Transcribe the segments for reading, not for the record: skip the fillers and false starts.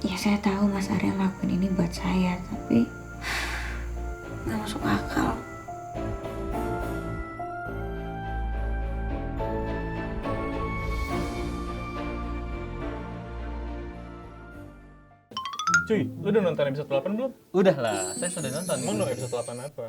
Ya saya tahu Mas Arya ngelakuin ini buat saya, tapi nggak masuk akal. Cuy, lu udah nonton episode 8 belum? Udah lah, saya sudah nonton. Emang nonton episode 8 apa?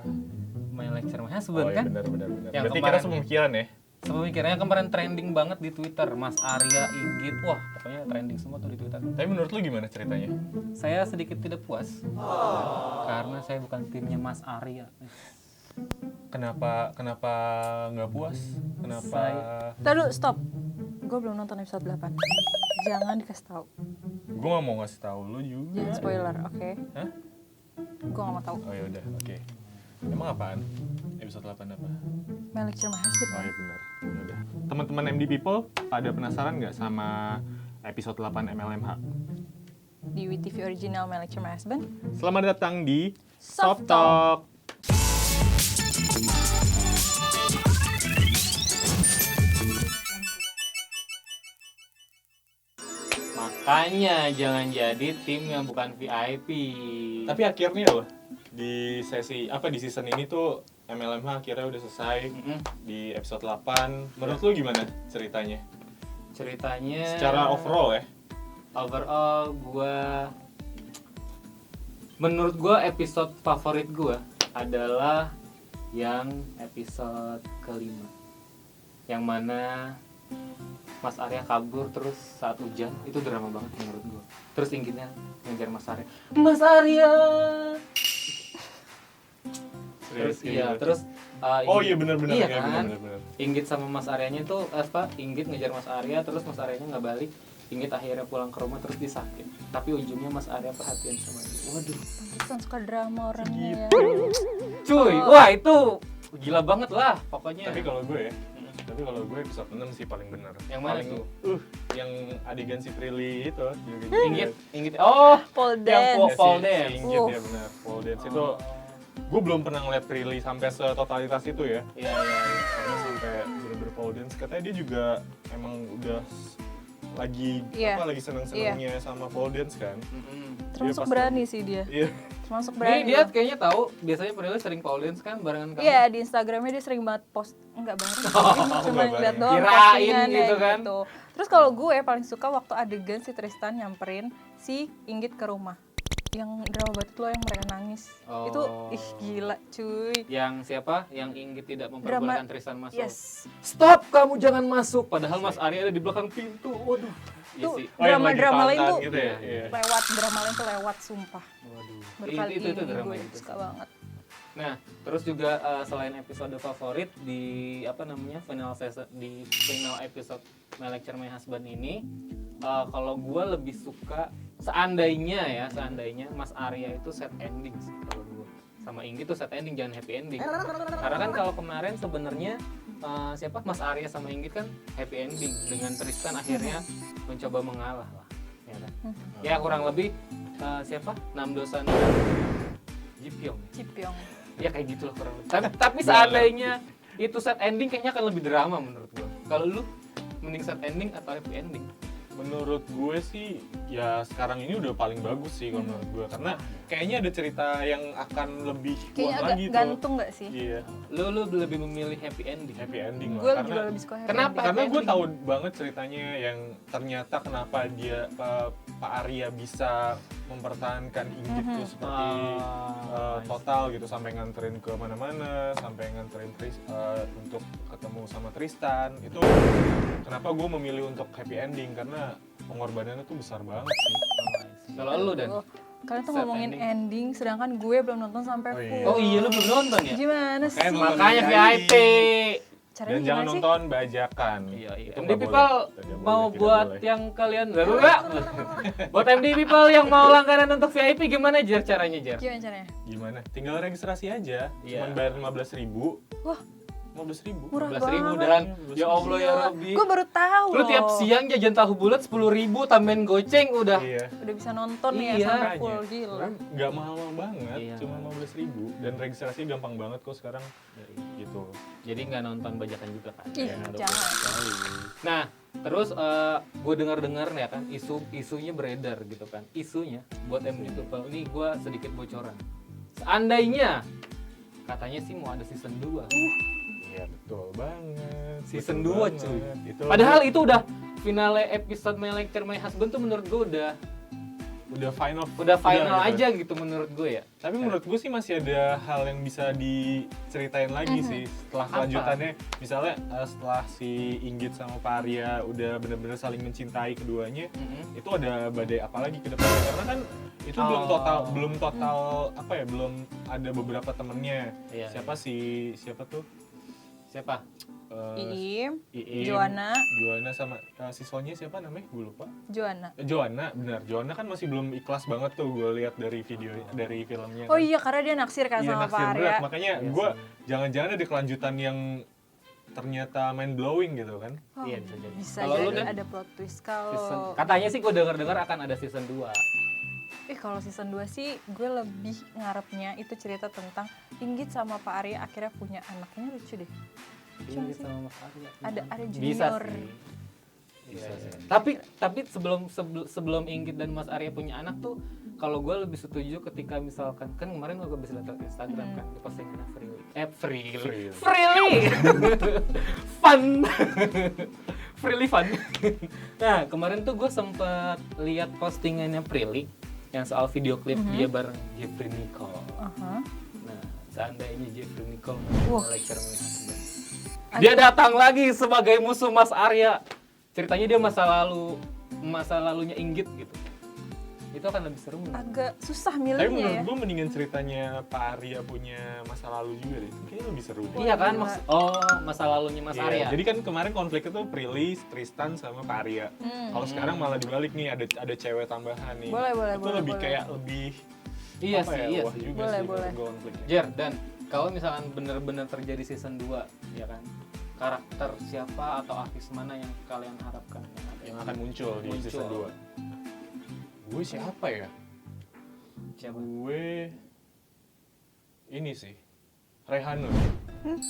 My Lecture My Oh Husband iya kan? benar. Yang Berarti kita kemarin. sepemikiran ya? Sepemikirannya kemarin trending banget di Twitter. Mas Arya, Inggit, wah pokoknya trending semua tuh di Twitter. Tapi menurut lu gimana ceritanya? Saya sedikit tidak puas. Karena saya bukan timnya Mas Arya. Kenapa nggak puas? Kenapa? Tadu, stop. Gue belum nonton episode 8. Jangan dikasih tahu. Gue nggak mau ngasih tahu lu juga. Jangan spoiler, oke? Hah? Gue gak mau tahu. Oh ya udah, oke. Emang apaan? Episode 8 apa? My Lecture My Husband. Oh iya benar. Ya udah. Teman-teman MD People, pada penasaran nggak sama episode 8 MLMH? Di WeTV original My Lecture My Husband. Selamat datang di Soft Soft Talk. Makanya jangan jadi tim yang bukan VIP. Tapi akhirnya loh di season ini tuh MLMH akhirnya udah selesai di episode 8. Menurut lu gimana ceritanya? Ceritanya Secara overall ya? overall menurut gue episode favorit gue adalah yang episode kelima, yang mana Mas Arya kabur terus saat hujan. Itu drama banget menurut gue. Terus Inggitnya ngejar Mas Arya, Mas Arya. Terus iya, terus Oh iya benar-benar iya ya, kan? benar-benar. Inggit sama Mas Aryanya tuh Inggit ngejar Mas Arya, terus Mas Aryanya nggak balik. Inggit akhirnya pulang ke rumah terus disakit. Tapi ujungnya Mas Arya perhatian sama dia. Waduh. Pantesan suka drama orangnya ya. Cuy, wah itu gila banget lah pokoknya. Tapi kalau gue episode 6 sih paling benar. Yang mana paling, tuh? Yang adegan si Prilly itu. Inggit. Oh, Pole yang dance. pole dance. Si Inggit ya benar. Pole dance itu gue belum pernah ngeliat Prilly sampai setotalitas itu ya. Iya. Karena sampai bener-bener pole dance. Katanya dia juga emang udah lagi Iya. lagi seneng-senengnya sama pole dance kan. Termasuk Dia berani sih dia. Iya. Termasuk Ini berani. dia loh. kayaknya tahu, biasanya Prilly sering pole dance kan barengan kamu. Iya, di Instagramnya dia sering banget post. Enggak banget. Cuma Enggak lihat bareng. doang Kirain postingannya gitu kan. gitu. Terus kalau gue paling suka waktu adegan si Tristan nyamperin si Inggit ke rumah. Yang drama banget loh yang mereka nangis. Oh. Itu gila cuy. Yang siapa? Yang Inggit tidak memperbolehkan Tristan masuk. Yes. Stop, kamu jangan masuk. Padahal Mas Arya ada di belakang pintu. Waduh. Iya Tuh sih. Oh, yang lagi drama-drama lain tahan tuh gitu ya? Iya. lewat, drama lain tuh lewat sumpah. Waduh. Berkali Itu ini drama gue itu. suka banget. Nah, terus juga selain episode favorit di final episode My Lecture My Husband ini, kalau gue lebih suka seandainya Mas Arya itu set ending sih kalau gue. Sama Inggit tuh set ending, jangan happy ending. Karena kan kalau kemarin sebenarnya Mas Arya sama Inggit kan happy ending dengan Tristan akhirnya mencoba mengalah lah. Ya kan? Ya kurang lebih Namdosan dan Jipyong. Cipyong. Ya kayak gitu lah kurang lebih. Tapi seandainya itu set ending kayaknya akan lebih drama menurut gua. Kalau lu mending set ending atau happy ending? Menurut gue sih ya sekarang ini udah paling bagus sih kalau menurut gue, karena kayaknya ada cerita yang akan lebih Kayaknya kuat agak lagi tuh. gantung gak sih? Iya, Lu lebih memilih happy ending. happy ending Gue lah. juga lebih suka happy Kenapa? ending. Karena happy gue ending. tahu banget ceritanya yang ternyata kenapa dia Pak Arya bisa mempertahankan Inggit tuh seperti total gitu, sampai nganterin ke mana-mana, sampai nganterin untuk ketemu sama Tristan. Itu kenapa gue memilih untuk happy ending, karena pengorbanannya tuh besar banget sih. Kalau lu dan Aduh, kalian tuh Set ngomongin ending. ending, sedangkan gue belum nonton sampai Oh, iya. full. Oh iya lu belum nonton ya? Gimana sih? Makanya VIP. Caranya Dan jangan gimana sih? nonton bajakan. Iya. Itu MD nggak People boleh. Tidak mau boleh, tidak buat boleh. yang kalian buat MD People yang mau langganan untuk VIP gimana Jer caranya Jer? Gimana caranya? Gimana? Tinggal registrasi aja. Iya. Cuman bayar 15.000. Wah, 15.000. murah 11.000 banget. dan ya Allah ya Gila. Rabbi. Gue baru tahu Lu tiap loh. siang jajan tahu bulat 10.000 tambahin goceng udah. Iya. Udah bisa nonton nih ya Iya. sampai Makanya. full, gila. Nggak mahal banget, Iya. cuma 15.000, dan registrasinya gampang banget kok sekarang. gitu. Jadi nggak nonton bajakan juga kan? Ih, Ya, jangan. Nah, terus gue dengar ya kan isunya beredar gitu kan. Isunya buat MU People ini gue sedikit bocoran. Seandainya katanya sih mau ada season 2. Iya betul banget. Season betul 2 banget. cuy. Itu Padahal itu udah finale episode My Lecture My Husband tuh menurut gue udah final final gitu. aja gitu menurut gue ya. Tapi menurut gue sih masih ada hal yang bisa diceritain lagi sih setelah Apa? kelanjutannya. Misalnya setelah si Inggit sama Pak Arya udah benar-benar saling mencintai keduanya, itu ada badai apa lagi ke depannya? Karena kan itu belum total apa ya, belum ada beberapa temennya. Iya, Siapa tuh? Siapa? Iim, Iim, Joanna sama siswanya siapa namanya? Gue lupa. Joanna. Joanna, benar. Joanna kan masih belum ikhlas banget tuh gue lihat dari filmnya. Oh kan. iya, karena dia naksir kan Iya, sama naksir Pak berat. Arya. Makanya Iya gue sih. jangan-jangan ada kelanjutan yang ternyata mind blowing gitu kan. Oh, Iya, bisa jadi. bisa Kalau lu, jadi Dan? ada plot twist Season- kalau katanya sih gue dengar akan ada season 2. kalau season 2 sih gue lebih ngarepnya itu cerita tentang Inggit sama Pak Arya akhirnya punya anak. Kayaknya lucu deh. Inggit sama Mas Arya. Ada Bisa junior. sih. Bisa sih. Tapi sebelum Inggit dan Mas Arya punya anak tuh, kalau gue lebih setuju ketika misalkan kan kemarin gue bisa lihat di Instagram kan di postingannya Freely. Fun. Freely fun. Nah kemarin tuh gue sempet lihat postingannya Freely yang soal video klip dia bareng Jeffrey Nicole. Aha. Nah seandainya Jeffrey Nicole Wah. lecture My Husband, dia datang lagi sebagai musuh Mas Arya. Ceritanya dia masa lalunya Inggit gitu. Itu akan lebih seru. Agak susah Tapi milihnya menurut ya. gue mendingan ceritanya Pak Arya punya masa lalu juga deh. Itu kayaknya lebih seru deh. Iya kan? Gila. Masa lalunya Mas Iya, Arya. Jadi kan kemarin konfliknya tuh Prilly, Tristan sama Pak Arya. Kalau sekarang malah dibalik nih, ada cewek tambahan nih. Boleh, Itu boleh, lebih boleh. kayak lebih Iya apa sih, ya, iya wah sih. juga Boleh, sih boleh. menurut gue konfliknya. Jer, dan kalau misalkan benar-benar terjadi season 2, ya kan? Karakter siapa atau artis mana yang kalian harapkan Yang akan muncul di season 2. Gue siapa ya? Siapa? Gue ini sih Rehanun.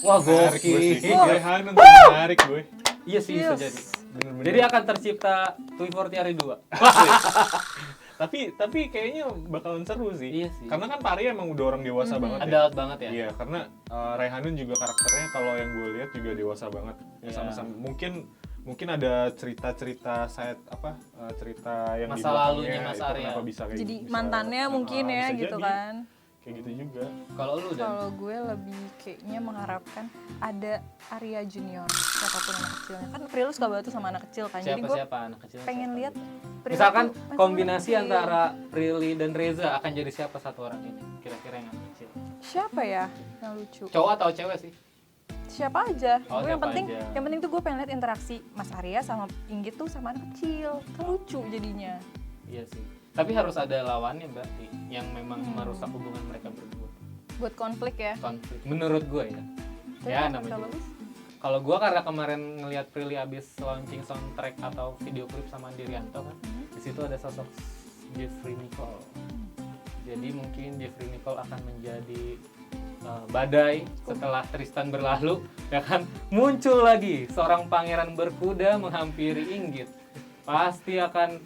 Wah, Menarik gue sih. gokil. Rehanun tuh menarik gue. Iya sih, bisa Yes. jadi. Bener-bener. Jadi akan tercipta Twi40 hari 2. tapi kayaknya bakalan seru sih. Iya sih. Karena kan Pak Arya emang udah orang dewasa banget ya. Adult banget ya. Iya, karena Rehanun juga karakternya kalau yang gue lihat juga dewasa banget. Ya, Iya. sama-sama mungkin ada cerita-cerita cerita yang Masa di belakangnya lalunya Mas itu Arya. kenapa bisa kayak Jadi bisa- mantannya mungkin ya bisa gitu jadi. kan. Kayak gitu juga. Kalau lu dan Kalau gue lebih kayaknya mengharapkan ada Arya Junior, siapapun anak kecilnya. Kan Prilly suka banget tuh sama anak kecil kan. Jadi gue siapa anak kecil? pengen lihat Prilly Misalkan tuh main sama kombinasi anak kecil. antara Prilly dan Reza akan jadi siapa satu orang ini? Kira-kira yang anak kecil. Siapa ya yang lucu? Cowok atau cewek sih? Siapa aja. Oh, Gue siapa aja. yang penting tuh gue pengen lihat interaksi Mas Arya sama Inggit tuh sama anak kecil. Kan lucu jadinya. Iya sih. Tapi harus ada lawannya berarti yang memang merusak hubungan mereka berdua. Buat konflik ya. Konflik. Menurut gue ya. Tapi Ya, kalau namanya juga. bagus. Kalau gue karena kemarin ngelihat Prilly abis launching soundtrack atau video klip sama Dirianto kan, di situ ada sosok Jeffrey Nicole. Jadi mungkin Jeffrey Nicole akan menjadi badai setelah Tristan berlalu, ya kan? Muncul lagi seorang pangeran berkuda menghampiri Inggit.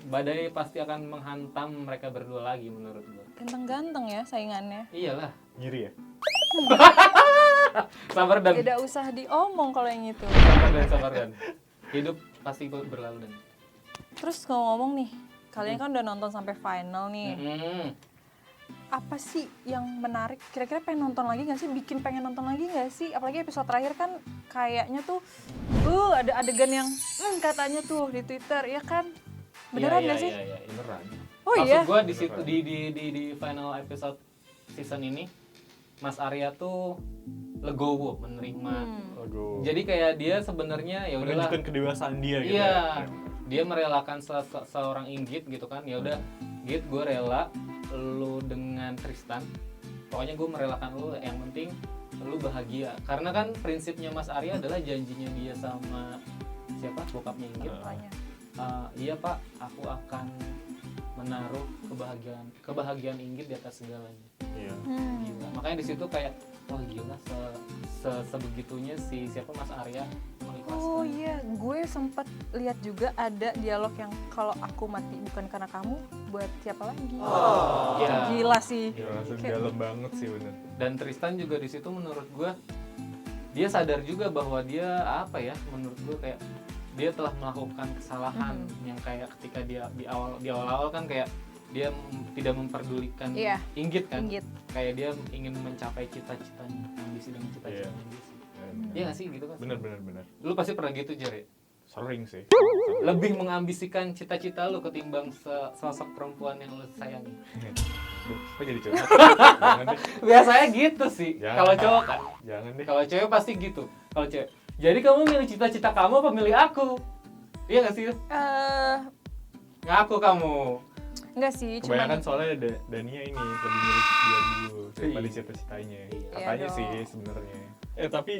Badai pasti akan menghantam mereka berdua lagi menurut gue. Ganteng-ganteng ya saingannya. Iyalah. Ngiri ya? Sabar dan Tidak usah diomong kalau yang itu. sabar dan. Hidup pasti berlalu dan. Terus ngomong nih, kalian kan udah nonton sampai final nih. Apa sih yang menarik? Kira-kira pengen nonton lagi nggak sih? Bikin pengen nonton lagi nggak sih? Apalagi episode terakhir kan kayaknya tuh, ada adegan yang katanya tuh di Twitter, ya kan? Beneran nggak sih? Iya. Beneran. Oh Maksud iya. gue di situ di final episode season ini, Mas Arya tuh legowo menerima. Aduh. Jadi kayak dia sebenarnya ya udahlah. menunjukkan kedewasaan dia gitu. Iya. Ya. Dia merelakan seorang Inggit gitu kan. Ya udah, Git gue rela lu dengan Tristan. Pokoknya gue merelakan lu, yang penting lu bahagia. Karena kan prinsipnya Mas Arya adalah janjinya dia sama siapa? Bokapnya Inggit. Makanya. Iya Pak, aku akan menaruh kebahagiaan Inggit di atas segalanya. Iya. Gila. Makanya di situ kayak wah gila sebegitunya si siapa Mas Arya mengikhlaskan. Oh iya, gue sempat lihat juga ada dialog yang kalau aku mati bukan karena kamu, buat siapa lagi? Iya. Gila sih. Gila, langsung Kayak- dalam banget sih bener. Dan Tristan juga di situ menurut gue dia sadar juga bahwa dia apa ya, menurut gue kayak dia telah melakukan kesalahan yang kayak ketika dia di awal-awal kan kayak dia tidak memperdulikan Iya. Inggit kan, Inggit. kayak dia ingin mencapai cita-citanya, ambisi dengan cita-citanya dia sih. Iya nggak sih gitu kan? Bener. Lu pasti pernah gitu Jer ya? Sering sih. Lebih mengambisikan cita-cita lu ketimbang sosok perempuan yang lu sayangi. Kok jadi curhat? Jangan deh. Biasanya gitu sih. Jangan. Kalau cowok kan, Jangan deh. kalau cewek pasti gitu. Kalau cewek, jadi kamu milih cita-cita kamu apa milih aku? Iya nggak sih? Ngaku kamu. Enggak sih, Kebanyakan cuman soalnya Dania ini lebih milih dia dulu daripada Iya. cita-citanya. Iya Katanya dong. sih sebenarnya. Tapi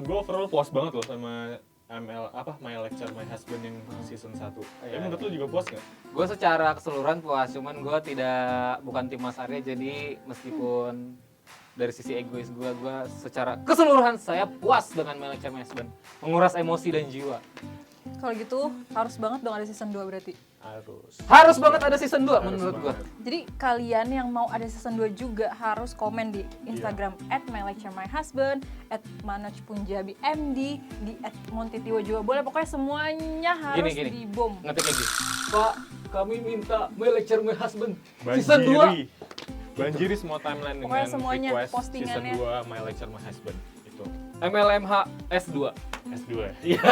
gue overall puas banget loh sama My Lecture My Husband yang season 1. Iya. Menurut lu juga puas nggak? Gue secara keseluruhan puas, cuman gue bukan tim Mas Arya, jadi meskipun dari sisi egois gue secara keseluruhan saya puas dengan My Lecture My Husband. Menguras emosi dan jiwa. kalau gitu harus banget dong ada season 2 berarti. Harus banget ada season 2 Harus menurut gue. banget. Jadi kalian yang mau ada season 2 juga harus komen di Instagram @mylecturemyhusband, @manojpunjabimd, di @montitiwo juga boleh. Pokoknya semuanya harus Gini. dibom. Ngetik lagi. Pak, kami minta My Lecture My Husband season 2. Banjiri semua timeline Pokoknya dengan semuanya, request season postingannya. 2 My Lecture My Husband. Itu MLMH S2. S2 ya? Iya.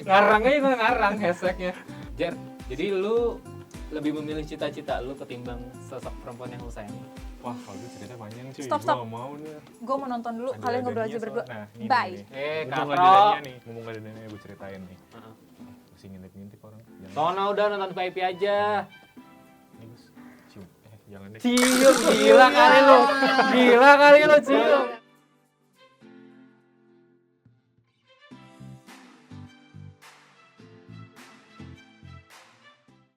Ngarangnya juga ngarang hashtagnya. Jer, jadi lu lebih memilih cita-cita lu ketimbang sosok perempuan yang lu sayangi. Wah, kalau itu ceritanya panjang cuy. Stop. Gua nggak mau nih. Gue mau nonton dulu, Ada kalian ngobrol Dania aja berdua. soalnya. Nah, ini Bye. nih. Katro. Mumpung ada Dania nih, mumpung ada Dania gue ceritain nih. Heeh. Masih ngintip-ngintip orang. Jangan. Soalnya udah nonton VIP aja. Nih, Gus. Cium. Jangan deh. Cium, gila kali lu. Gila kali lu cium.